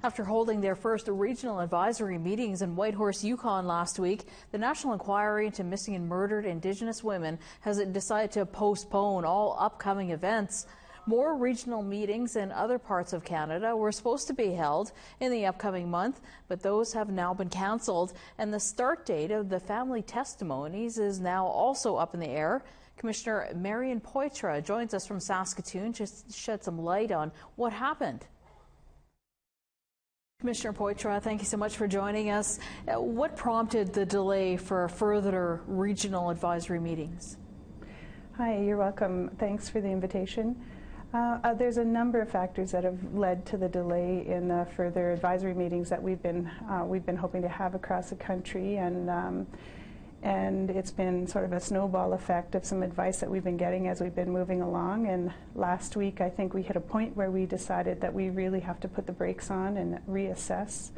After holding their first regional advisory meetings in Whitehorse, Yukon last week, the National Inquiry into Missing and Murdered Indigenous Women has decided to postpone all upcoming events. More regional meetings in other parts of Canada were supposed to be held in the upcoming month, but those have now been cancelled, and the start date of the family testimonies is now also up in the air. Commissioner Marilyn Poitras joins us from Saskatoon to shed some light on what happened. Commissioner Poitras, thank you so much for joining us. What prompted the delay for further regional advisory meetings? Hi, you're welcome. Thanks for the invitation. There's a number of factors that have led to the delay in the further advisory meetings that we've been hoping to have across the country, and it's been sort of a snowball effect of some advice that we've been getting as we've been moving along. And last week, I think we hit a point where we decided that we really have to put the brakes on and reassess.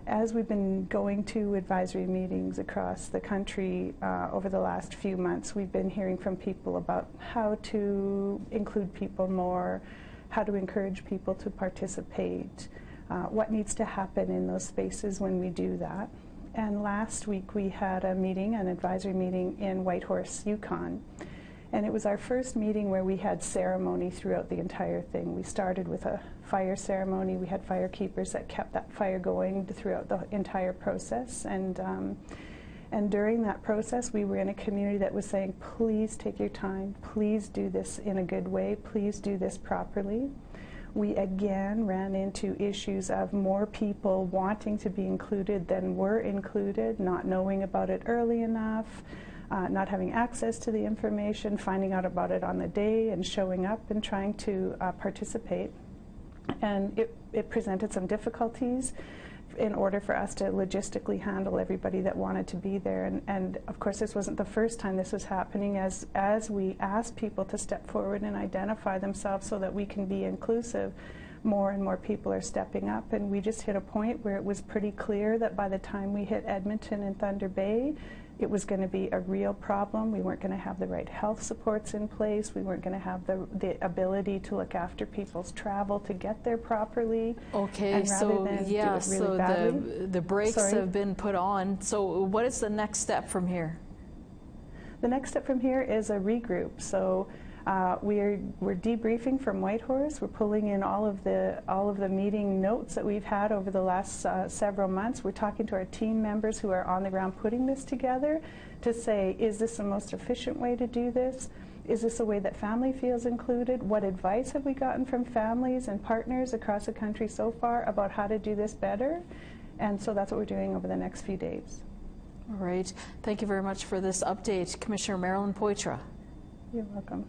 As we've been going to advisory meetings across the country over the last few months, we've been hearing from people about how to include people more, how to encourage people to participate, what needs to happen in those spaces when we do that. And last week we had a meeting, an advisory meeting in Whitehorse, Yukon. And it was our first meeting where we had ceremony throughout the entire thing. We started with a fire ceremony. We had firekeepers that kept that fire going throughout the entire process. And during that process, we were in a community that was saying, please take your time. Please do this in a good way. Please do this properly. We again ran into issues of more people wanting to be included than were included, not knowing about it early enough, not having access to the information, finding out about it on the day and showing up and trying to participate. And it presented some difficulties in order for us to logistically handle everybody that wanted to be there. And of course, this wasn't the first time this was happening. As we asked people to step forward and identify themselves so that we can be inclusive, more and more people are stepping up. And we just hit a point where it was pretty clear that by the time we hit Edmonton and Thunder Bay, it was going to be a real problem. We weren't going to have the right health supports in place. We weren't going to have the ability to look after people's travel to get there properly. Okay, so yeah, so the brakes have been put on. So what is the next step from here? The next step from here is a regroup. So we're debriefing from Whitehorse. We're pulling in all of the meeting notes that we've had over the last several months. We're talking to our team members who are on the ground putting this together to say, is this the most efficient way to do this? Is this a way that family feels included? What advice have we gotten from families and partners across the country so far about how to do this better? And so that's what we're doing over the next few days. All right. Thank you very much for this update, Commissioner Marilyn Poitras. You're welcome.